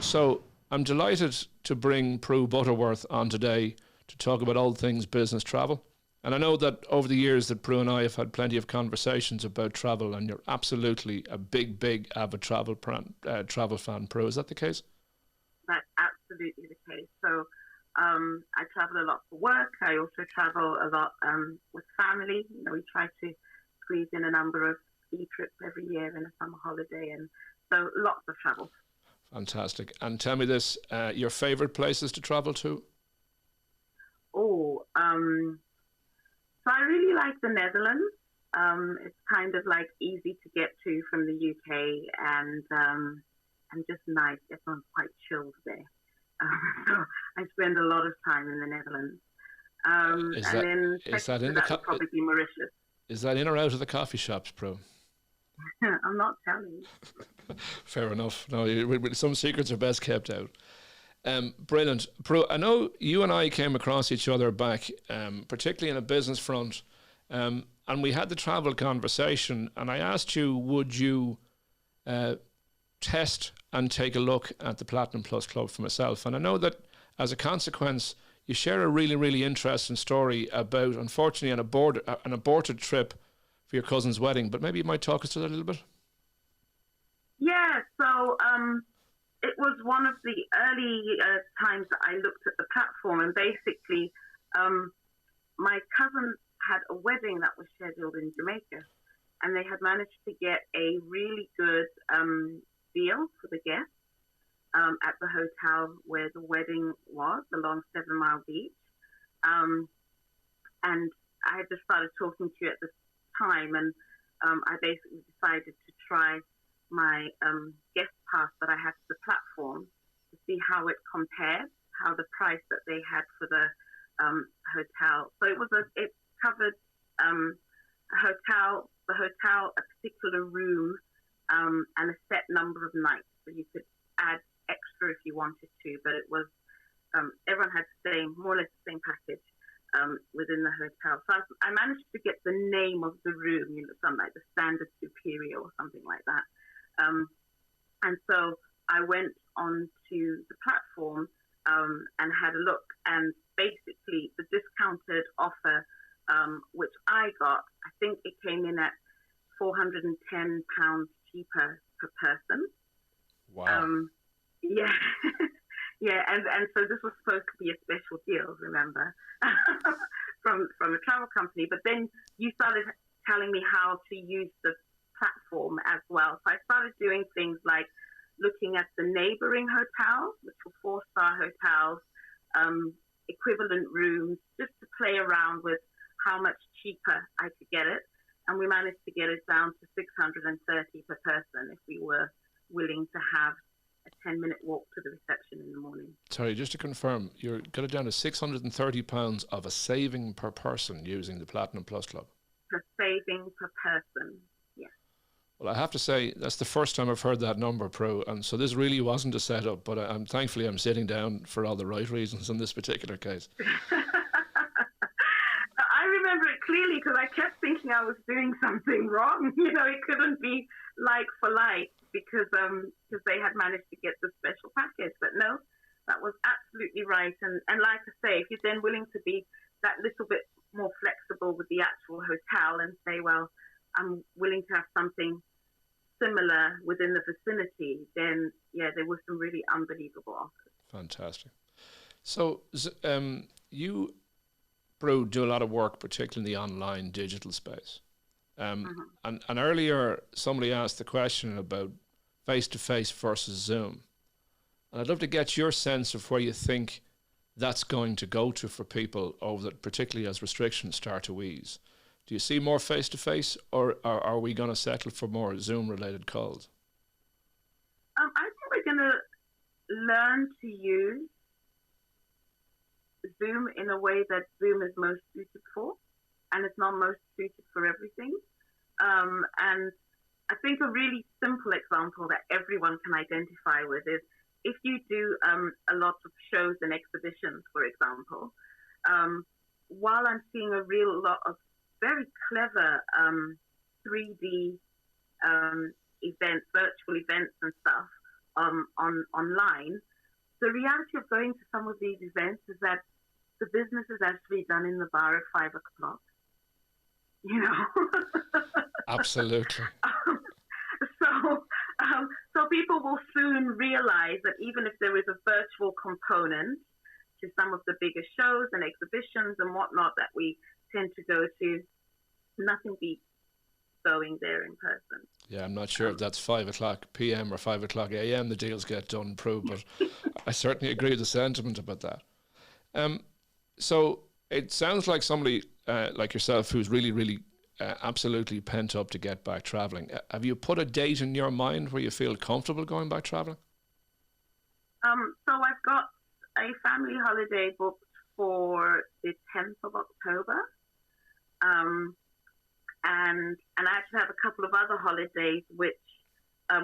So I'm delighted to bring Prue Butterworth on today to talk about all things business travel. And I know that over the years that Prue and I have had plenty of conversations about travel, and you're absolutely a big, big avid travel fan, Prue. Is that the case? That's absolutely the case. So I travel a lot for work. I also travel a lot with family. You know, we try to squeeze in a number of ski trips every year in a summer holiday, and so lots of travel. Fantastic. And tell me this, your favourite places to travel to? So I really like the Netherlands. It's kind of like easy to get to from the UK, and just nice. Everyone's quite chilled there. So I spend a lot of time in the Netherlands. Would probably be Mauritius. Is that in or out of the coffee shops, Prue? I'm not telling you. Fair enough. No, some secrets are best kept out. Brilliant. Prue, I know you and I came across each other back, particularly in a business front, and we had the travel conversation, and I asked you, would you test and take a look at the Platinum Plus Club for myself? And I know that as a consequence, you share a really, really interesting story about, unfortunately, an aborted trip for your cousin's wedding, but maybe you might talk us through that a little bit. Yeah, so it was one of the early times that I looked at the platform, and basically my cousin had a wedding that was scheduled in Jamaica, and they had managed to get a really good deal for the guests at the hotel where the wedding was, along 7 Mile Beach. And I had just started talking to you at the time, and I basically decided to try my guest pass that I had to the platform to see how it compared, how the price that they had for the hotel. So it covered the hotel, a particular room, and a set number of nights. So you could add extra if you wanted to, but it was everyone had more or less the same package within the hotel. So I managed to get the name of the room, something like the Standard Superior or something like that. And so I went on to the platform and had a look, and basically the discounted offer, which I got, I think it came in at £410 cheaper per person. Wow. Yeah. Yeah, and so this was supposed to be a special deal, remember, from a travel company. But then you started telling me how to use the platform as well. So I started doing things like looking at the neighboring hotels, which were 4-star hotels, equivalent rooms, just to play around with how much cheaper I could get it. And we managed to get it down to $630 per person if we were willing to have a 10-minute walk to the reception in the morning. Sorry, just to confirm, you got it down to £630 of a saving per person using the Platinum Plus Club? Per saving per person, yes. Well, I have to say, that's the first time I've heard that number, Prue, and so this really wasn't a setup, but thankfully I'm sitting down for all the right reasons in this particular case. I remember it clearly because I kept thinking I was doing something wrong. It couldn't be like for like, because they had managed to get the special package. But no, that was absolutely right. And like I say, if you're then willing to be that little bit more flexible with the actual hotel and say, well, I'm willing to have something similar within the vicinity, then, yeah, there were some really unbelievable offers. Fantastic. So you, Prue, do a lot of work, particularly in the online digital space. And earlier, somebody asked the question about face-to-face versus Zoom. And I'd love to get your sense of where you think that's going to go to for people, particularly as restrictions start to ease. Do you see more face-to-face, or are we going to settle for more Zoom-related calls? I think we're going to learn to use Zoom in a way that Zoom is most suited for, and it's not most suited for everything. And I think a really simple example that everyone can identify with is if you do a lot of shows and exhibitions, for example, while I'm seeing a real lot of very clever 3D events, virtual events and stuff online. The reality of going to some of these events is that the business is actually done in the bar at 5 o'clock. You know. Absolutely. So people will soon realize that even if there is a virtual component to some of the bigger shows and exhibitions and whatnot that we tend to go to, nothing beats going there in person. Yeah, I'm not sure if that's 5 o'clock p.m. or 5 o'clock a.m. the deals get done, Prue, but I certainly agree with the sentiment about that. So it sounds like somebody like yourself who's really, really absolutely pent up to get back traveling. Have you put a date in your mind where you feel comfortable going back traveling? So I've got a family holiday booked for the 10th of October. And I actually have a couple of other holidays which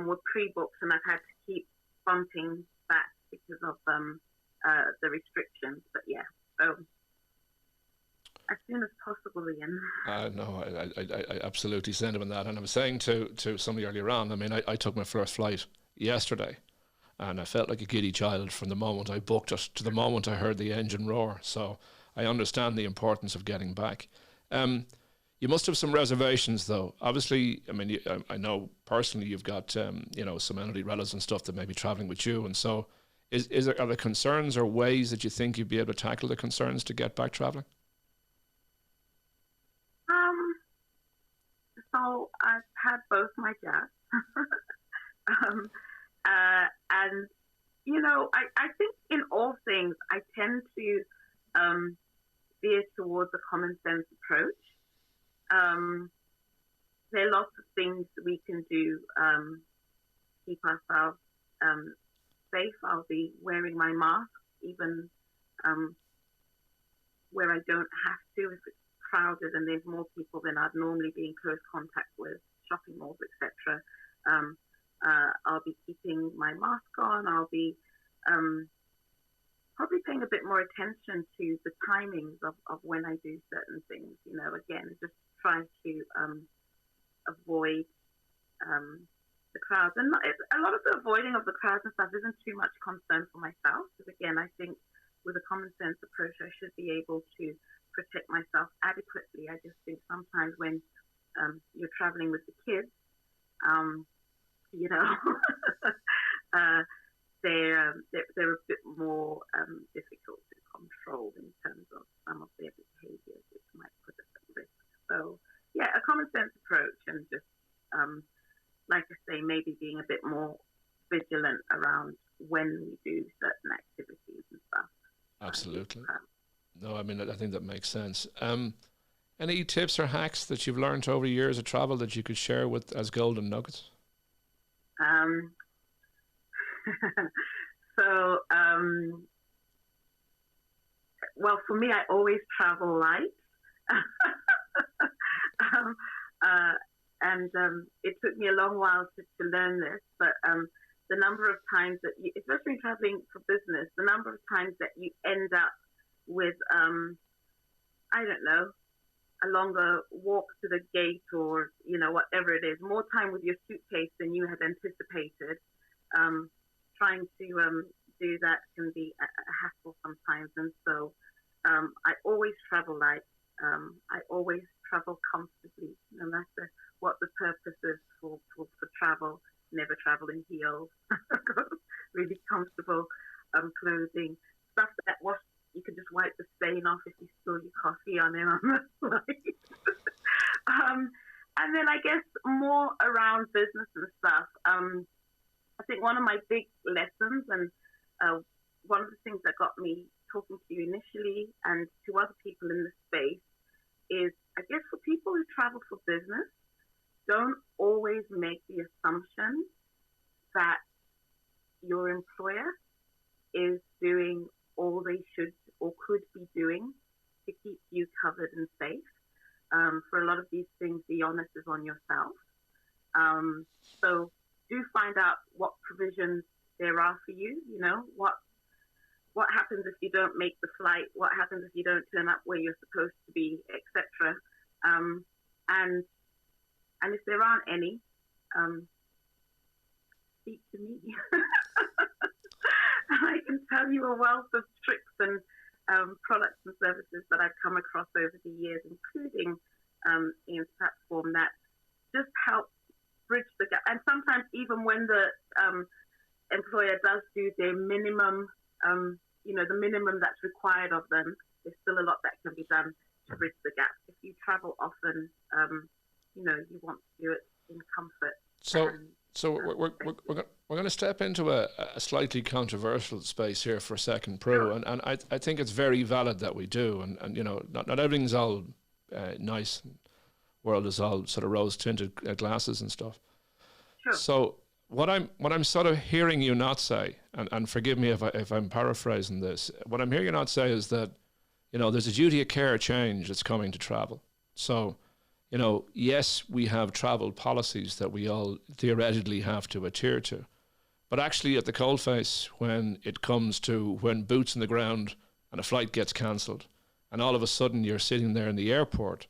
were pre-booked, and I've had to keep bumping back because of the restrictions. But yeah, so as soon as possible, Iain. No, I absolutely send him on that. And I was saying to somebody earlier on, I mean, I took my first flight yesterday, and I felt like a giddy child from the moment I booked it to the moment I heard the engine roar. So I understand the importance of getting back. You must have some reservations, though. Obviously, I mean, I know personally you've got, some elderly relatives and stuff that may be traveling with you. And so are there concerns or ways that you think you'd be able to tackle the concerns to get back traveling? So I've had both my jabs. And, I think in all things, I tend to veer towards a common sense approach. There are lots of things we can do keep ourselves safe. I'll be wearing my mask even where I don't have to. If it's crowded and there's more people than I'd normally be in close contact with, shopping malls, etc. I'll be keeping my mask on. I'll be probably paying a bit more attention to the timings of when I do certain things. Again, just try to avoid the crowds. And a lot of the avoiding of the crowds and stuff isn't too much concern for myself, because again, I think with a common sense approach, I should be able to protect myself adequately. I just think sometimes when you're traveling with the kids, they're a bit more difficult to control in terms of some of their behaviours, which might put us at risk. So, yeah, a common sense approach, and just, like I say, maybe being a bit more vigilant around when we do certain activities and stuff. Absolutely. No, I mean, I think that makes sense. Any tips or hacks that you've learned over years of travel that you could share with as golden nuggets? Well, for me, I always travel light. And it took me a long while to learn this, but the number of times that you, especially traveling for business, the number of times that you end up with, I don't know, a longer walk to the gate, or, whatever it is, more time with your suitcase than you had anticipated. Trying to do that can be a hassle sometimes. And so I always travel light. I always travel comfortably, no matter what the purpose is for travel. Never travel in heels. Really comfortable clothing. Stuff that you can just wipe the stain off if you spill your coffee on it on the flight. And then I guess more around business and stuff. I think one of my big lessons, and one of the things that got me talking to you initially and to other people in the space, is, I guess, for people who travel for business, don't always make the assumption that your employer is doing all they should or could be doing to keep you covered and safe. For a lot of these things, the onus is on yourself. So do find out what provisions there are for you. What happens if you don't make the flight? What happens if you don't turn up where you're supposed to be, etc. And if there aren't any, speak to me. I can tell you a wealth of tricks and products and services that I've come across over the years, including Iain's platform, that just help bridge the gap. And sometimes even when the employer does do their minimum, the minimum that's required of them, there's still a lot that can be done to bridge the gap. If you travel often, you want to do it in comfort. So we're going to step into a slightly controversial space here for a second, Prue, Sure. and I think it's very valid that we do, and not everything's all nice. World is all sort of rose tinted glasses and stuff. Sure. So what I'm sort of hearing you not say, and forgive me if I'm paraphrasing this, what I'm hearing you not say is that there's a duty of care change that's coming to travel. So yes, we have travel policies that we all theoretically have to adhere to. But actually at the coalface, when it comes to when boots on the ground and a flight gets cancelled, and all of a sudden you're sitting there in the airport,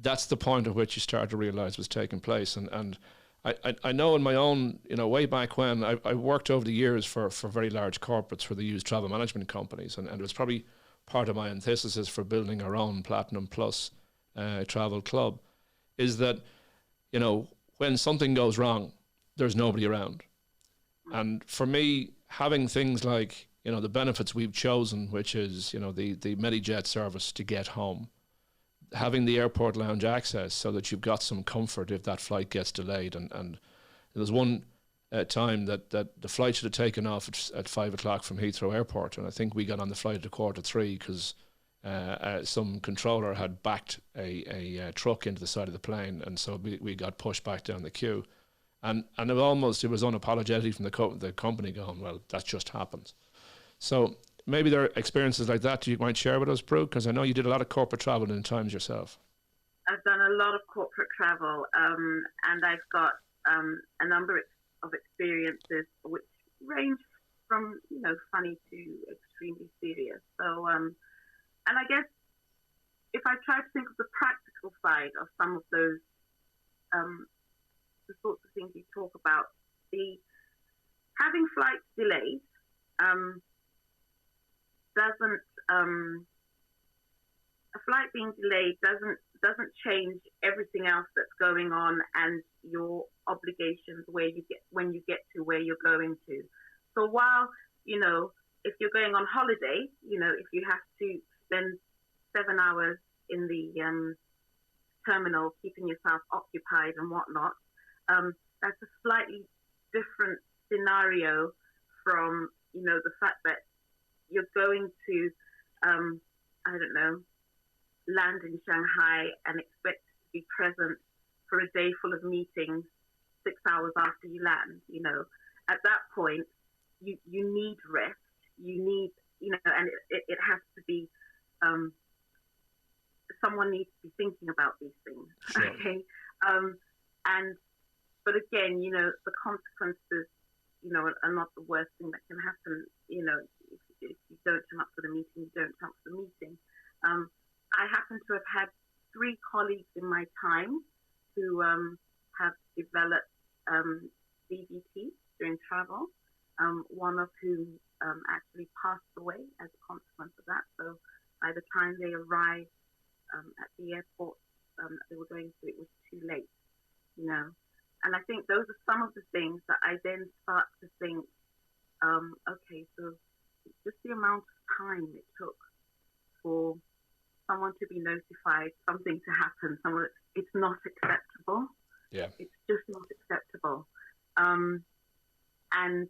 that's the point at which you start to realise what's taking place. And I know in my own, way back when, I worked over the years for very large corporates where they use travel management companies. And it was probably part of my antithesis for building our own Platinum Plus travel club, is that, when something goes wrong, there's nobody around. And for me, having things like, the benefits we've chosen, which is, the MediJet service to get home, having the airport lounge access so that you've got some comfort if that flight gets delayed. And there's one time that the flight should have taken off at 5 o'clock from Heathrow Airport. And I think we got on the flight at 2:45 because some controller had backed a truck into the side of the plane. And so we got pushed back down the queue. And it was unapologetic from the company going, well, that just happens. So maybe there are experiences like that you might share with us, Prue, because I know you did a lot of corporate travel in times yourself. I've done a lot of corporate travel, and I've got a number of experiences which range from, funny to extremely serious. So, and I guess if I try to think of the practical side of some of those, the sorts of things you talk about, having flights delayed, a flight being delayed doesn't change everything else that's going on and your obligations when you get to where you're going to. So while, if you're going on holiday, if you have to spend 7 hours in the terminal keeping yourself occupied and whatnot, that's a slightly different scenario from, the fact that you're going to, land in Shanghai and expect to be present for a day full of meetings 6 hours after you land. At that point, you need rest. You need, and it has to be, someone needs to be thinking about these things. Sure. Okay. But again, the consequences, are not the worst thing that can happen. If you don't turn up for the meeting, you don't turn up for the meeting. I happen to have had 3 colleagues in my time who have developed DVT during travel, one of whom actually passed away as a consequence of that. So by the time they arrived at the airport that they were going to, it was too late, And I think those are some of the things that I then start to think, okay, so just the amount of time it took for someone to be notified, something to happen, it's not acceptable. Yeah. It's just not acceptable. And,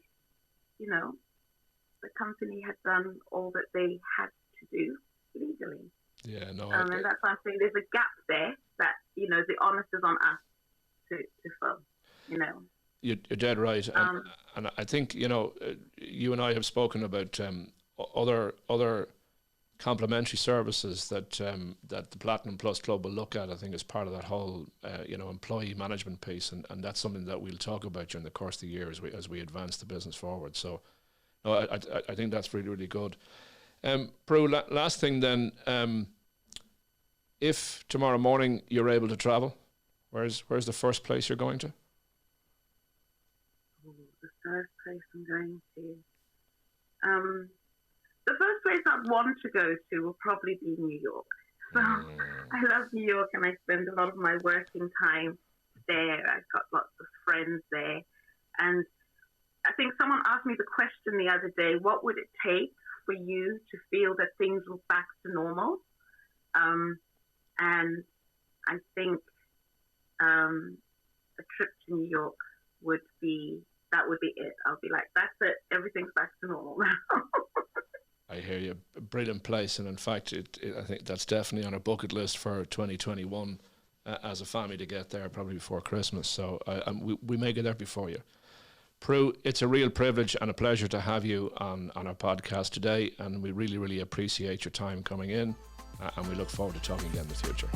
the company had done all that they had to do legally. Yeah, no. And that's why I'm saying there's a gap there that, the onus is on us to fill, You're dead right. And I think, you and I have spoken about other complementary services that the Platinum Plus Club will look at, I think, as part of that whole, employee management piece. And that's something that we'll talk about during the course of the year as we advance the business forward. So no, I think that's really, really good. Prue, last thing then, if tomorrow morning you're able to travel, where's the first place you're going to? The first place I'm going to? The first place I'd want to go to will probably be New York. So I love New York, and I spend a lot of my working time there. I've got lots of friends there. And I think someone asked me the question the other day, what would it take for you to feel that things were back to normal? And I think a trip to New York would be it. I'll be like, that's it. Everything's back to normal now. I hear you. A brilliant place, and in fact, I think that's definitely on our bucket list for 2021 as a family to get there probably before Christmas. So we may get there before you. Prue, it's a real privilege and a pleasure to have you on our podcast today, and we really, really appreciate your time coming in, and we look forward to talking again in the future.